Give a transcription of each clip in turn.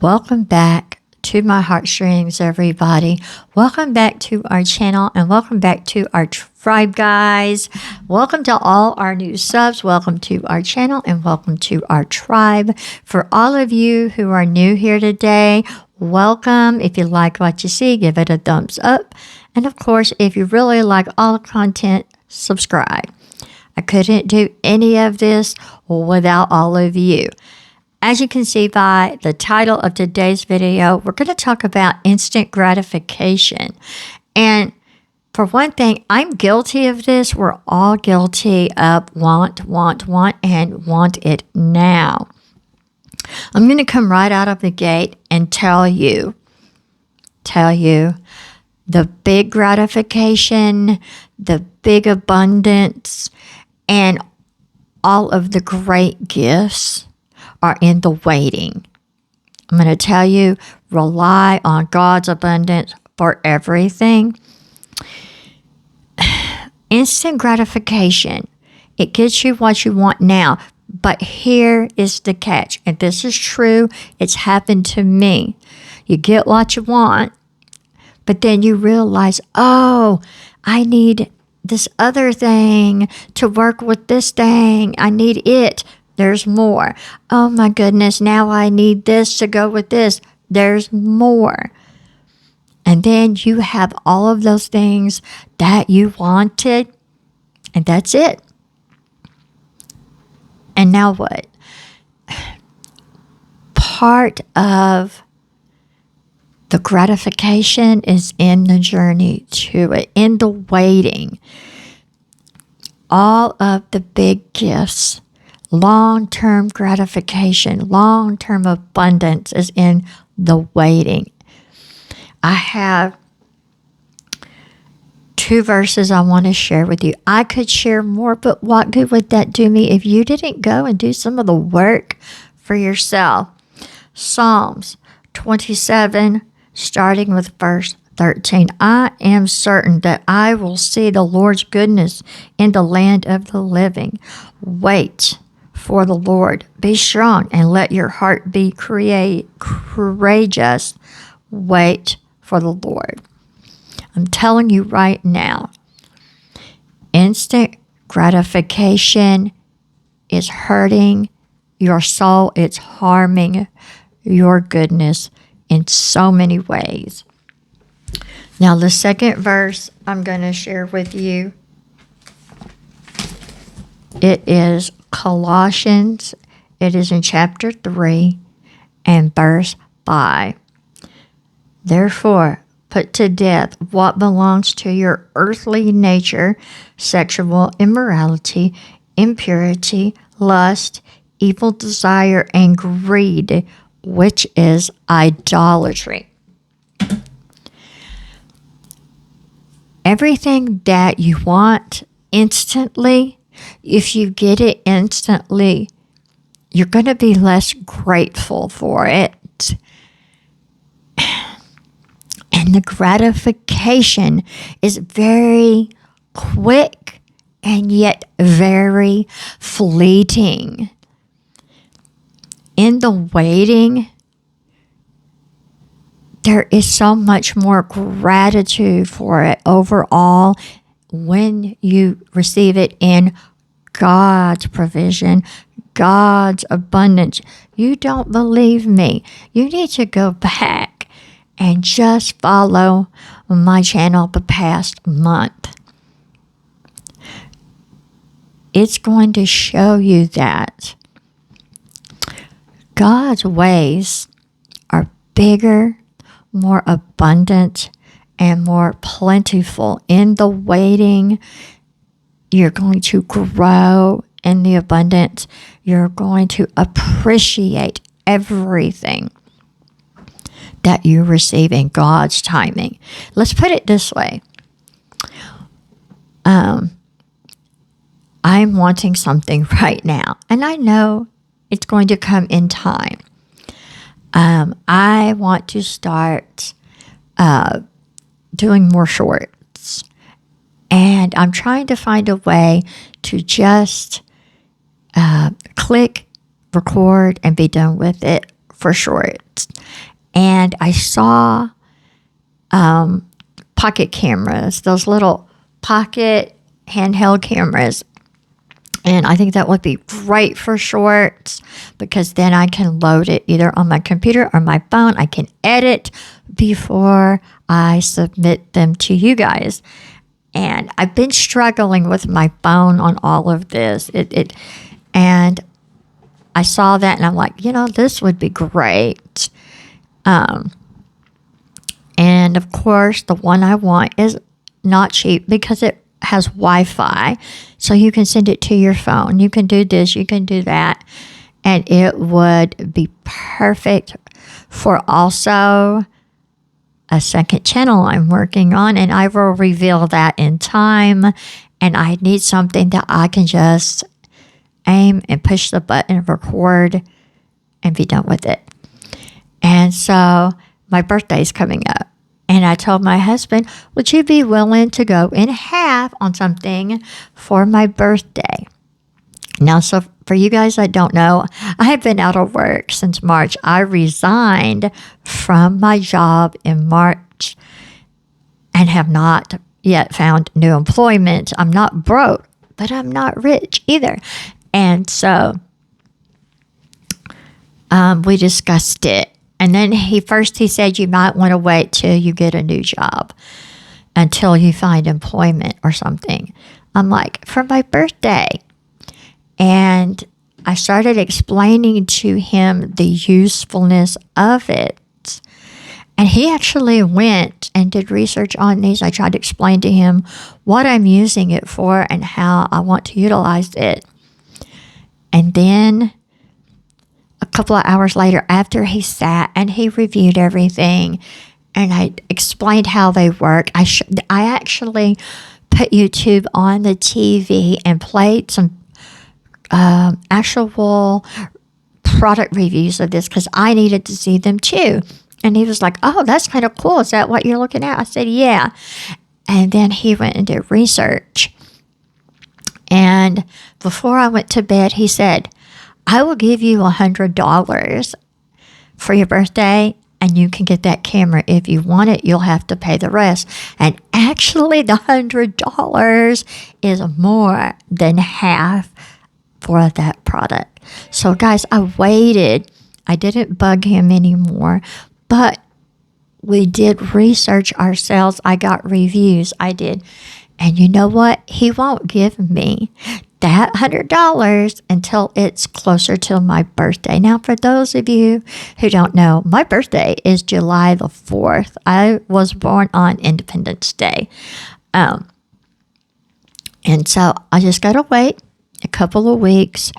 Welcome back to my heartstrings, everybody. Welcome back to our channel and welcome back to our tribe, guys. Welcome to all our new subs. Welcome to our channel and welcome to our tribe. For all of you who are new here today, welcome. If you like what you see, give it a thumbs up. And of course, if you really like all the content, subscribe. I couldn't do any of this without all of you. As you can see by the title of today's video, we're going to talk about instant gratification. And for one thing, I'm guilty of this. We're all guilty of want, and want it now. I'm going to come right out of the gate and tell you the big gratification, the big abundance, and all of the great gifts are in the waiting. I'm going to tell you, rely on God's abundance for everything. Instant gratification, it gets you what you want now. But here is the catch, and this is true. It's happened to me. You get what you want, but then you realize, oh, I need this other thing to work with this thing. I need it. There's more. Oh my goodness, now I need this to go with this. There's more. And then you have all of those things that you wanted, and that's it. And now what? Part of the gratification is in the journey to it, in the waiting. All of the big gifts, long-term gratification, long-term abundance is in the waiting. I have 2 verses I want to share with you. I could share more, but what good would that do me if you didn't go and do some of the work for yourself? Psalms 27, starting with verse 13. I am certain that I will see the Lord's goodness in the land of the living. Wait for the Lord. Be strong and let your heart be courageous. Wait for the Lord. I'm telling you right now, instant gratification is hurting your soul. It's harming your goodness in so many ways. Now, the second verse I'm going to share with you, it is Colossians. It is in chapter 3 and verse 5. Therefore, put to death what belongs to your earthly nature, sexual immorality, impurity, lust, evil desire, and greed, which is idolatry. Everything that you want instantly, if you get it instantly, you're going to be less grateful for it. And the gratification is very quick and yet very fleeting. In the waiting, there is so much more gratitude for it overall when you receive it in God's provision, God's abundance. You don't believe me? You need to go back and just follow my channel the past month. It's going to show you that God's ways are bigger, more abundant, and more plentiful. In the waiting, you're going to grow in the abundance. You're going to appreciate everything that you receive in God's timing. Let's put it this way. I'm wanting something right now, and I know it's going to come in time. I want to start doing more shorts, and I'm trying to find a way to just click, record, and be done with it for shorts. And I saw pocket cameras, those little pocket handheld cameras. And I think that would be great for shorts because then I can load it either on my computer or my phone. I can edit before I submit them to you guys. And I've been struggling with my phone on all of this. And I saw that and I'm like, this would be great. And of course, the one I want is not cheap because it has Wi-Fi. So you can send it to your phone. You can do this, you can do that. And it would be perfect for also a second channel I'm working on. And I will reveal that in time. And I need something that I can just aim and push the button, record, and be done with it. And so my birthday is coming up. And I told my husband, would you be willing to go in half on something for my birthday? Now, so for you guys that don't know, I have been out of work since March. I resigned from my job in March and have not yet found new employment. I'm not broke, but I'm not rich either. And so we discussed it. And then he said, you might want to wait till you get a new job until you find employment or something. I'm like, for my birthday. And I started explaining to him the usefulness of it. And he actually went and did research on these. I tried to explain to him what I'm using it for and how I want to utilize it. And then a couple of hours later, after he sat and he reviewed everything and I explained how they work, I actually put YouTube on the TV and played some actual product reviews of this because I needed to see them too. And he was like, oh, that's kind of cool. Is that what you're looking at? I said, yeah. And then he went and did research. And before I went to bed, he said, I will give you $100 for your birthday and you can get that camera. If you want it, you'll have to pay the rest. And actually, the $100 is more than half for that product. So guys, I waited. I didn't bug him anymore, but we did research ourselves. I got reviews. I did. And you know what? He won't give me that $100 until it's closer to my birthday. Now, for those of you who don't know, my birthday is July the 4th. I was born on Independence Day. And so I just got to wait a couple of weeks.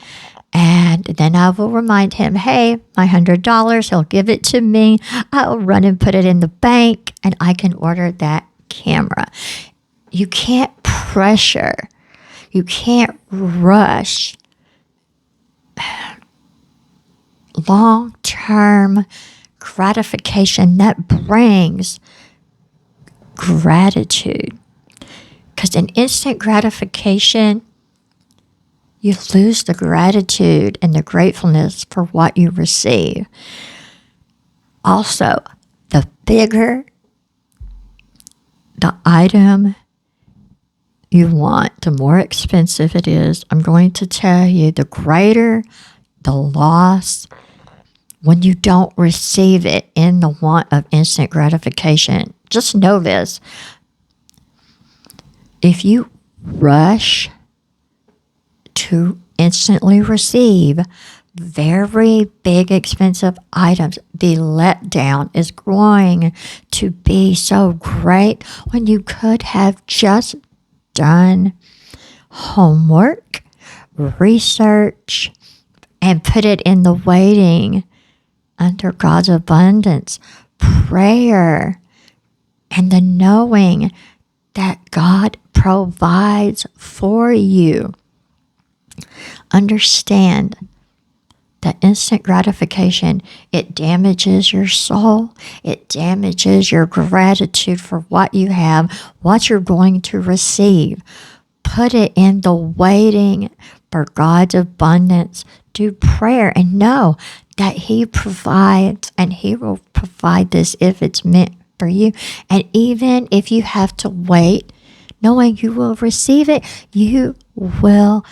And then I will remind him, hey, my $100, he'll give it to me. I'll run and put it in the bank and I can order that camera. You can't pressure. You can't rush long-term gratification that brings gratitude. Because in instant gratification, you lose the gratitude and the gratefulness for what you receive. Also, the bigger the item you want, the more expensive it is. I'm going to tell you, the greater the loss when you don't receive it in the want of instant gratification. Just know this. If you rush to instantly receive very big, expensive items, the letdown is going to be so great when you could have just done homework, research, and put it in the waiting under God's abundance, prayer, and the knowing that God provides for you. Understand that instant gratification, it damages your soul. It damages your gratitude for what you have, what you're going to receive. Put it in the waiting for God's abundance do prayer and know that He provides, and He will provide this if it's meant for you. And even if you have to wait, knowing you will receive it, you will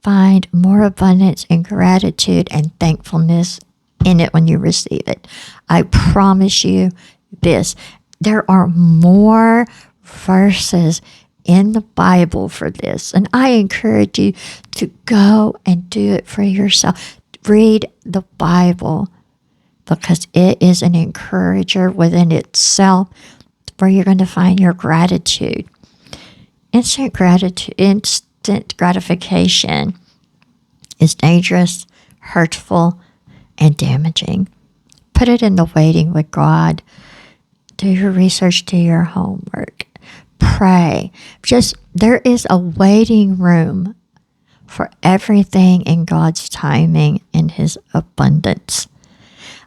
find more abundance and gratitude and thankfulness in it when you receive it. I promise you this. There are more verses in the Bible for this, and I encourage you to go and do it for yourself. Read the Bible, because it is an encourager within itself where you're going to find your gratitude. Instant gratification is dangerous, hurtful, and damaging. Put it in the waiting with God. Do your research, do your homework. Pray. There is a waiting room for everything in God's timing and His abundance.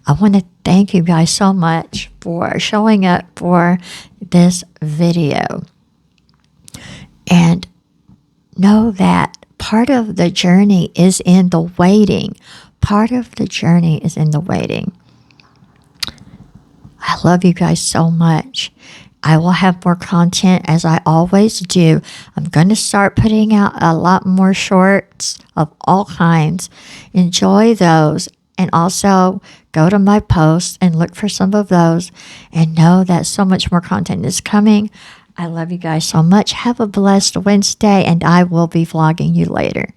I want to thank you guys so much for showing up for this video. And know that part of the journey is in the waiting. Part of the journey is in the waiting. I love you guys so much. I will have more content as I always do. I'm going to start putting out a lot more shorts of all kinds. Enjoy those. And also go to my posts and look for some of those, and know that so much more content is coming. I love you guys so much. Have a blessed Wednesday, and I will be vlogging you later.